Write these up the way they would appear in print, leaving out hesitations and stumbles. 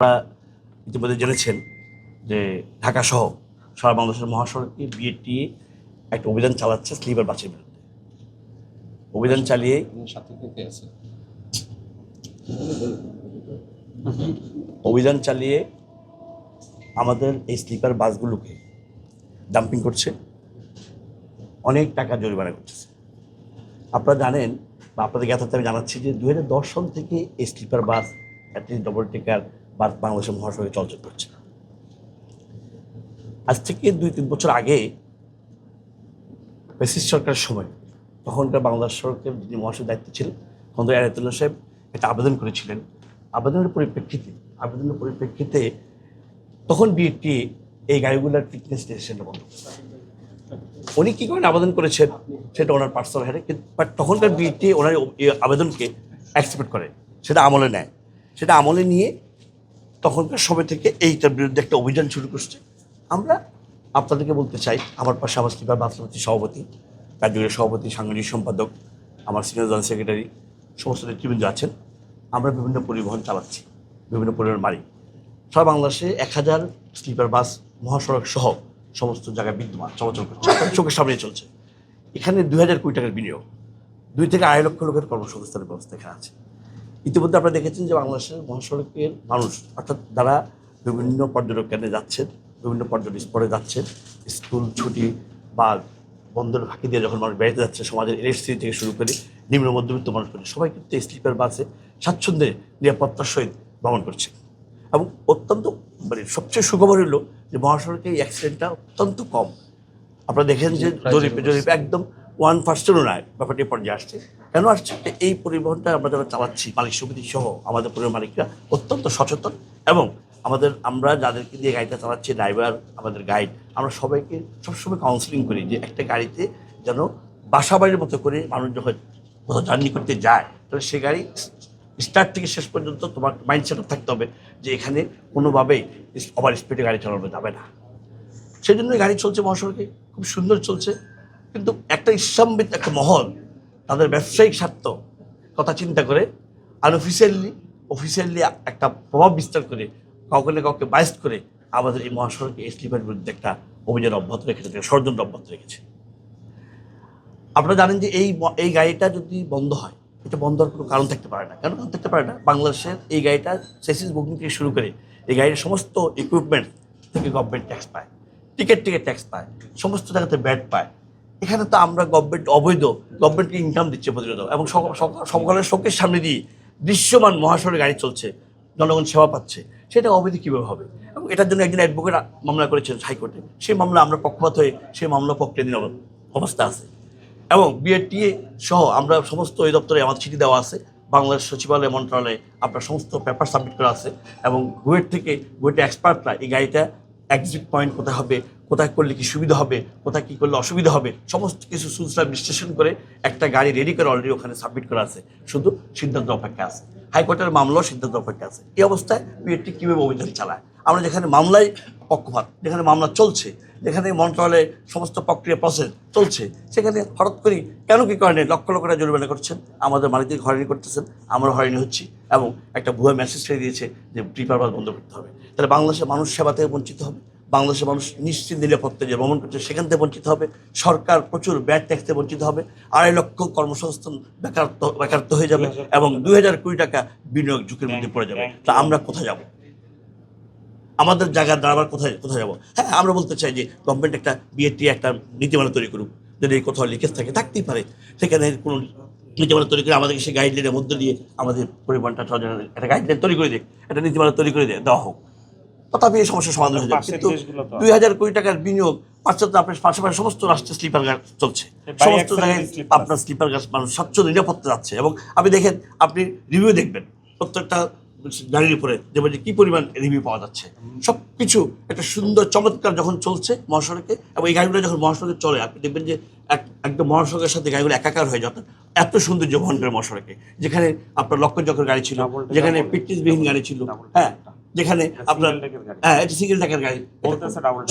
আপনারা ইতিমধ্যে জেনেছেন যে ঢাকা সহ সারা বাংলাদেশের মহাসড়কে বিএটিএ একটা অভিযান চালাচ্ছে স্লিপার বাসের বিরুদ্ধে। অভিযান চালিয়ে আমাদের এই স্লিপার বাসগুলোকে ডাম্পিং করছে, অনেক টাকা জরিমানা করতেছে। আপনারা জানেন বা আপনাদের জ্ঞাতার্থে আমি জানাচ্ছি যে 2010 সাল থেকে এই স্লিপার বাস অ্যাটলিস্ট ডবল টেকার বাস বাংলাদেশের মহাসড়কে চলাচল করছে। আজ থেকে 2-3 বছর আগে ফ্যাসিস্ট সরকারের সময় তখনকার বাংলাদেশ সরকারের যিনি মহাসড়ক দায়িত্ব ছিলেন খন্দকার এনায়েতুল্লাহ সাহেব একটা আবেদন করেছিলেন। আবেদনের পরিপ্রেক্ষিতে তখন বিএটিএ এই গাড়িগুলোর ফিটনেস টেস্টটা বন্ধ করেছে। উনি কী করেন আবেদন করেছেন সেটা ওনার পার্সোনাল হ্যাঁ, কিন্তু বাট তখনকার বিএটিএ ওনার আবেদনকে অ্যাকসেপ্ট করে, সেটা আমলে নেয়। সেটা আমলে নিয়ে তখনকার সময় থেকে এইটার বিরুদ্ধে একটা অভিযান শুরু করছে। আমরা আপনাদেরকে বলতে চাই, আমার পাশে আমার স্লিপার বাস সমিতির সভাপতি, কার্যকরী সভাপতি, সাংগঠনিক সম্পাদক, আমার সিনিয়র জয়েন্ট সেক্রেটারি, সমস্ত নেতৃবৃন্দ আছেন। আমরা বিভিন্ন পরিবহন চালাচ্ছি, বিভিন্ন পরিবহন মারি। সারা বাংলাদেশে 1000 স্লিপার বাস মহাসড়ক সহ সমস্ত জায়গায় বিদ্যমান চলাচল করছে, চোখের সামনে চলছে। এখানে 2000 কোটি টাকার বিনিয়োগ, 2 থেকে 2.5 লক্ষ লোকের কর্মসংস্থানের ব্যবস্থা এখানে আছে। ইতিমধ্যে আপনারা দেখেছেন যে বাংলাদেশের মহাসড়কের মানুষ, অর্থাৎ যারা বিভিন্ন পর্যটক কেন্দ্রে যাচ্ছেন, বিভিন্ন পর্যটন স্পটে যাচ্ছেন, স্কুল ছুটি বা বন্ধের ফাঁকি দিয়ে যখন মানুষ বেড়াতে যাচ্ছে, সমাজের এনএসসি থেকে শুরু করে নিম্ন মধ্যবিত্ত মানুষ করে সবাই কিন্তু এই স্লিপার বাসে স্বাচ্ছন্দ্যে নিরাপত্তার সহিত ভ্রমণ করছে। এবং অত্যন্ত সবচেয়ে সুখবর হলো যে মহাসড়কে এই অ্যাক্সিডেন্টটা অত্যন্ত কম। আপনারা দেখেন যে জরিপে একদম 1% নয়, ব্যাপারটি পর্যায়ে আসছে। কেন আসছে? এই পরিবহনটা আমরা যারা চালাচ্ছি মালিক সমিতি সহ আমাদের পরিবহন মালিকরা অত্যন্ত সচেতন, এবং আমরা যাদেরকে দিয়ে গাড়িটা চালাচ্ছি, ড্রাইভার, আমাদের গাইড, আমরা সবাইকে সবসময় কাউন্সিলিং করি যে একটা গাড়িতে যেন বাসা বাড়ির মতো করে মানুষ যখন কোথাও জার্নি করতে যায় তাহলে সে গাড়ি স্টার্ট থেকে শেষ পর্যন্ত তোমার মাইন্ডসেট থাকতে হবে যে এখানে কোনোভাবেই ওভার স্পিডে গাড়ি চালানো যাবে না। সেই জন্য গাড়ি চলছে মহাসড়কে, খুব সুন্দর চলছে। কিন্তু একটা ইসলামবিদ একটা মহল তাদের ব্যবসায়িক স্বার্থ কথা চিন্তা করে অফিসিয়ালি একটা প্রভাব বিস্তার করে কাউকে না কাউকে বাইস্ট করে আমাদের এই মহাসড়কে এই স্লিপারের বিরুদ্ধে একটা অভিযান অব্যাহত রেখেছে, ষড়যন্ত্র অব্যাহত রেখেছে। আপনারা জানেন যে এই গাড়িটা যদি বন্ধ হয়, এটা বন্ধ হওয়ার কোনো কারণ থাকতে পারে না। কেন কারণ থাকতে পারে না? বাংলাদেশের এই গাড়িটা চেসিস বুকিং থেকে শুরু করে এই গাড়ির সমস্ত ইকুইপমেন্ট থেকে গভর্নমেন্ট ট্যাক্স পায়, টিকিট ট্যাক্স পায়, সমস্ত জায়গাতে ব্যাট পায়। এখানে তো আমরা গভর্নমেন্টকে ইনকাম দিচ্ছে প্রতিরোধ, এবং সকলের চোখের সামনে দিয়ে দৃশ্যমান মহাসড়কে গাড়ি চলছে, জনগণ সেবা পাচ্ছে, সেটা অবৈধ কীভাবে হবে? এবং এটার জন্য একজন অ্যাডভোকেট মামলা করেছেন হাইকোর্টে। সেই মামলা আমরা পক্ষপাত হয়ে সেই মামলা প্রক্রিয়াধীন অবস্থা আছে। এবং বিএটিএ সহ আমরা সমস্ত ওই দপ্তরে আমাদের চিঠি দেওয়া আছে, বাংলাদেশ সচিবালয় মন্ত্রণালয়ে আপনার সমস্ত পেপার সাবমিট করা আছে, এবং বুয়েটে এক্সপার্টরা এই গাড়িটা এক্সিট পয়েন্ট কোথায় হবে, কোথায় করলে কি সুবিধা হবে, কোথায় কী করলে অসুবিধা হবে, সমস্ত কিছু সুলসরা বিশ্লেষণ করে একটা গাড়ি রেডি করে অলরেডি ওখানে সাবমিট করা আছে, শুধু সিদ্ধান্ত অপেক্ষা আছে। হাইকোর্টের মামলাও সিদ্ধান্ত অপেক্ষা আছে। এই অবস্থায় বিএটি কীভাবে অভিযান চালায়? আমরা যেখানে মামলায় পক্ষপাত, যেখানে মামলা চলছে, যেখানে মন্ত্রণালয়ের সমস্ত প্রক্রিয়া প্রসেস চলছে, সেখানে হঠাৎ করে কেন কি কারণে লক্ষ লক্ষ টাকা জরিমানা করছেন, আমাদের মালিকদের হয়রানি করতেছেন, আমরা হয়রানি হচ্ছি, এবং একটা ভুয়া মেসেজ ছেড়ে দিয়েছে যে স্লিপার বাস বন্ধ করতে হবে। তাহলে বাংলাদেশের মানুষ সেবা থেকে বঞ্চিত হবে, বাংলাদেশের মানুষ নিশ্চিত নিরাপত্তা যে ভ্রমণ করছে সেখান থেকে বঞ্চিত হবে, সরকার প্রচুর ব্যাট ট্যাক্স থেকে বঞ্চিত হবে, 2.5 লক্ষ কর্মসংস্থান বেকারত্ব হয়ে যাবে, এবং 2000 কোটি টাকা বিনিয়োগ ঝুঁকির মধ্যে পড়ে যাবে। তা আমরা কোথায় যাব? আমাদের জায়গা দাঁড়াবার কোথায় যাবো? হ্যাঁ, আমরা বলতে চাই যে গভর্নমেন্ট একটা বিএটি একটা নীতিমালা তৈরি করুক, যদি কোথাও লিকেজ থাকতেই পারে, সেখানে কোনো নীতিমালা তৈরি করে আমাদেরকে সেই গাইডলাইনের মধ্যে দিয়ে আমাদের পরিমাণটা একটা গাইডলাইন তৈরি করে দিয়ে একটা নীতিমালা তৈরি করে দেওয়া হোক, তথাপি এই সমস্যার সমাধান হয়ে যাবে। কিন্তু 2000 কোটি টাকার বিনিয়োগ, পাশ্চাত্য আপনার পাশাপাশি সমস্ত রাষ্ট্রে স্লিপার গাছ চলছে, সমস্ত জায়গায় আপনার স্লিপার গাছ মানুষ স্বচ্ছন্দ নিরাপত্তা যাচ্ছে। এবং আপনি দেখেন, আপনি রিভিউ দেখবেন প্রত্যেকটা গাড়ির উপরে যেমন যে কী পরিমাণ রিভিউ পাওয়া যাচ্ছে, সব কিছু একটা সুন্দর চমৎকার যখন চলছে মহাসড়কে, এবং এই গাড়িগুলো যখন মহাসড়কে চলে আপনি দেখবেন যে একদম মহাসড়কের সাথে গাড়িগুলো একাকার হয়ে যাবে। এত সৌন্দর্য বহন করে মহাসড়কে, যেখানে আপনার লক্ষ চক্রের গাড়ি ছিল, যেখানে ফিটনেসবিহীন গাড়ি ছিল, হ্যাঁ, যেখানে আপনার এটা সিঙ্গেল টাকার গাড়ি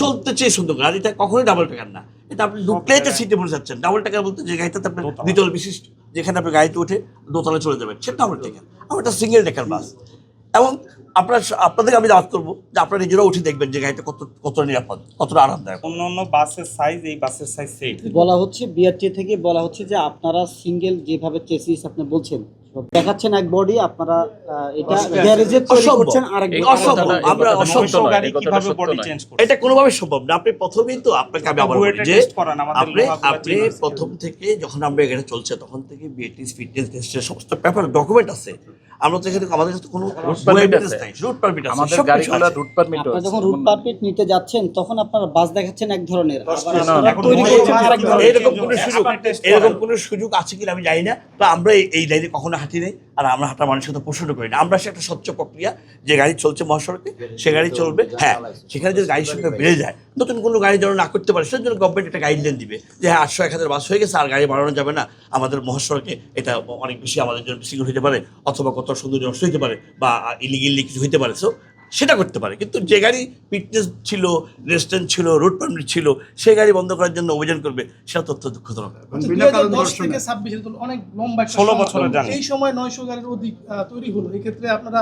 চলতেছে সুন্দর। গাড়িটা কখনোই ডাবল টাকার না, এটা আপনি ডুপ্লেটের সিটে বসে যাচ্ছেন। ডাবল টাকার বলতে যে গাড়িটাতে আপনার দ্বিতল বিশিষ্ট, যেখানে আপনি গাড়িতে উঠে দোতলায় চলে যাবেন, সেটা ডাবল টাকার। আমার একটা সিঙ্গেল টাকার বাস। এবং আপনাদেরকে আমি দাওয়াত করবো যে আপনারা নিজেরা উঠে দেখবেন যে গাড়িটা কতটা নিরাপদ, কতটা আরামদায়ক। অন্য বাসের সাইজ এই বাসের সাইজ সেম। বলা হচ্ছে বিআরটি থেকে বলা হচ্ছে যে আপনারা সিঙ্গেল যেভাবে চেসিস আপনি বলছেন দেখাচ্ছেন এক বডি, আপনারা এটা গ্যারেজে তৈরি করছেন আরেক বডি। অসম্ভব, আমরা অসম্ভব, গাড়ি কিভাবে বডি চেঞ্জ করবে? এটা কোনোভাবে সম্ভব না। আপনি প্রথমেই তো আপনাকে আমি আবার বলি যে আপনি প্রথম থেকে যখন আমরা এখানে চলছে তখন থেকে বিএটিএস ফিটনেস টেস্টের সমস্ত পেপার ডকুমেন্ট আছে। আমরা তো এখানে আমাদের কাছে কোনো রুট পারমিট আছে, আমাদের গাড়িগুলো রুট পারমিট আপনারা যখন রুট পারমিট নিতে যাচ্ছেন তখন আপনারা বাস দেখাচ্ছেন এক ধরনের, আবার না, আপনারা এখন তৈরি করছেন আরেক ধরনের। এরকম কোনো সুযোগ আছে কিনা আমি জানি না। তো আমরা এই লাইনে কখনো হাঁটি নেই, আর আমরা হাঁটার মানুষের সাথে পছন্দ করি না। আমরা সে একটা স্বচ্ছ প্রক্রিয়া, যে গাড়ি চলছে মহাসড়কে সে গাড়ি চলবে। হ্যাঁ, সেখানে যদি গাড়ির সংখ্যা বেড়ে যায়, নতুন কোনো গাড়ি যেন না করতে পারে, সেজন্য গভর্নমেন্ট একটা গাইডলাইন দিবে যে হ্যাঁ 800-1000 বাস হয়ে গেছে, আর গাড়ি বাড়ানো যাবে না। আমাদের মহাসড়কে এটা অনেক বেশি আমাদের জন্য সিকিউর হতে পারে, অথবা কত সুন্দর নষ্ট হতে পারে, বা ইলিগেলি কিছু হতে পারে। সো সেটা করতে পারে। কিন্তু যে গাড়ি ফিটনেস ছিল, রেস্টুরেন্ট ছিল, রুট পারমিট ছিল, সেই গাড়ি বন্ধ করার জন্য অভিযান করবে, সেটা তথ্য দুঃখজনক। 2010 থেকে 26 অনেক লম্বা একটা 16 সময়। বছরের জার্নি। এই সময় 900 গাড়ির অধিক তৈরি হলো। এই ক্ষেত্রে আপনারা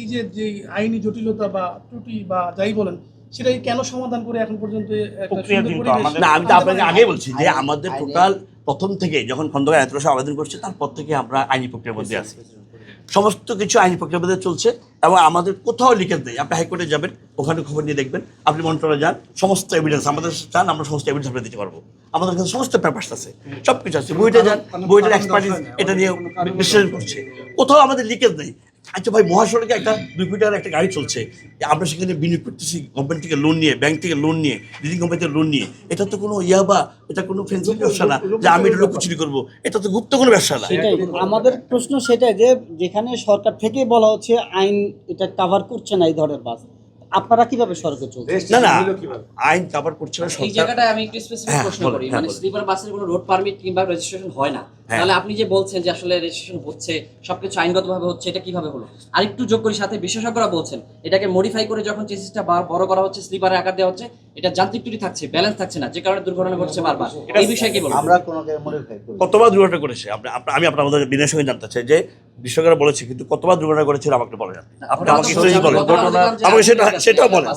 এই যে আইনি জটিলতা বা ত্রুটি বা যাই বলেন, সেটাই কেন সমাধান করে এখন পর্যন্ত একটা প্রক্রিয়া সুন্দর কিন্তু পরিবেশ আমাদের- না, আমি তো আপনাকে আগে বলছি যে আমাদের টোটাল প্রথম থেকে যখন খন্দকার এতটা আবেদন করছে তারপর থেকে আমরা আইনি প্রক্রিয়ার মধ্যে আছি। সমস্ত কিছু আইনি প্রক্রিয়ার মধ্যে চলছে এবং আমাদের কোথাও লিকেজ নেই। আপনি হাইকোর্টে যাবেন, ওখানে খবর নিয়ে দেখবেন, আপনি মন্ত্রণালয়ে যান, সমস্ত এভিডেন্স আমাদের চান, আমরা সমস্ত এভিডেন্স আপনাকে দিতে পারবো। আমাদের কাছে সমস্ত পেপারস আছে, সব কিছু আছে। বইটা যান, বইটার এক্সপার্টিস এটা নিয়ে বিশ্লেষণ করছে, কোথাও আমাদের লিকেজ নেই। আচ্ছা ভাই, মহাসড়কে একটা 2 কোটি টাকার একটা গাড়ি চলছে, আমরা সেখানে বিনিয়োগ করতেছি গভর্নমেন্ট থেকে লোন নিয়ে, ব্যাংক থেকে লোন নিয়ে, লিডিং কোম্পানি থেকে লোন নিয়ে। এটা তো কোনো বা এটা কোনো ফেন্সি ব্যবসা না যে আমি এটা লুকোচুরি করবো, এটা তো গুপ্ত কোনো ব্যবসা না। সেটাই আমাদের প্রশ্ন, সেটাই যে যেখানে সরকার থেকে বলা হচ্ছে আইন এটা কভার করছে না এই ধরনের বাস, আপনারা কিভাবে সরকার চলছে? না না, আইন কভার করছে না এই সরকার। জায়গাটায় আমি একটু স্পেসিফিক হ্যাঁ, প্রশ্ন বলেন, করি, হ্যাঁ, মানে বলেন। স্লিপার বাসের কোনো রোড পারমিট কিংবা রেজিস্ট্রেশন হয় না, হ্যাঁ। তাহলে আপনি যে বলছেন যে আসলে রেজিস্ট্রেশন হচ্ছে, সবকিছু আইনগতভাবে হচ্ছে, এটা কিভাবে হলো? আরেকটু যোগ করি, সাথে বিশেষজ্ঞরা বলছেন এটাকে মডিফাই করে যখন চেসিসটা বড় করা হচ্ছে, স্লিপারের আকার দেওয়া হচ্ছে, এটা যান্ত্রিক ত্রুটি থাকছে, ব্যালেন্স থাকছে না, যে কারণে দুর্ঘটনা ঘটছে বারবার। এই বিষয়ে কি বলবো? আমরা কোনো মডিফাই করি কতবার দুর্ঘটনা করেছে আমি আপনাদের বিনয়ের সঙ্গে জানতে চাই যে বিশ্বকাপ বলেছে, কিন্তু কতবার দুর্ঘটনা করেছে আমাকে বলেন। আপনি আমাকে কিছু বলেন, আমাকে সেটাও বলেন।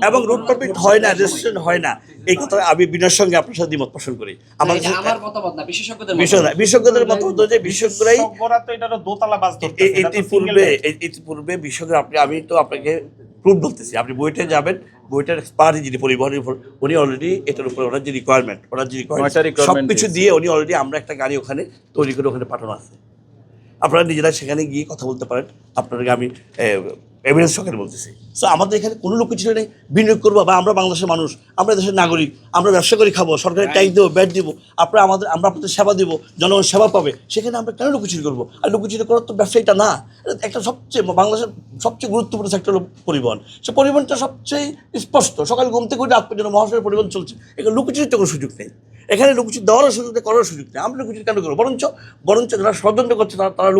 এবং রুট পারমিট হয় না, রেজিস্ট্রেশন হয় না, এই কথা আমি বিনয়ের সঙ্গে আপনার সাথে দ্বিমত পোষণ করি। আমার মতামত না, বিশেষজ্ঞদের বিশেষজ্ঞদের মতামত যে বিশেষজ্ঞরাই সবগরা তো এটারও দোতলা বাস ধরতেছে, এটা তো single bed। ইতিপূর্বে বিশেষজ্ঞ আমি তো আপনাকে প্রুফ বলতেছি, আপনি বইটা যাবেন, বইটার এক্সপার্ট যিনি পরিবহনের উপর, উনি অলরেডি এটার উপরে ওনার যে রিকোয়ারমেন্ট সব কিছু দিয়ে উনি অলরেডি আমরা একটা গাড়ি ওখানে তৈরি করে ওখানে পাঠানো আছে। আপনারা নিজেরা সেখানে গিয়ে কথা বলতে পারেন, আপনাদেরকে আমি এভিডেন্স সহকারে বলতেছি। সো আমাদের এখানে কোনো লোক কিছু নেই বিনিয়োগ করবো, বা আমরা বাংলাদেশের মানুষ, আমরা দেশের নাগরিক, আমরা ব্যবসা করে খাবো, সরকারের ট্যাক্স দেবো, ব্যাট দিব, আমরা আপনাদের সেবা দেবো, জনগণ সেবা পাবে, সেখানে আমরা কেন লুকোচুরি করবো? আর লুকোচুরি করার তো ব্যবসায়ীটা না, একটা বাংলাদেশের সবচেয়ে গুরুত্বপূর্ণ সেক্টর হলো পরিবহন। সে পরিবহনটা সবচেয়ে স্পষ্ট, সকাল ঘুম থেকে রাত পর্যন্ত মহাসড়কের পরিবহন চলছে, এখানে লুকোচুরির তো কোনো সুযোগ নেই, এখানে লুকোচুরি দেওয়ারও সুযোগ নেই, করার সুযোগ নেই। আমরা লুকোচুরি কেন করবো? বরঞ্চ যারা ষড়যন্ত্র করছে তারা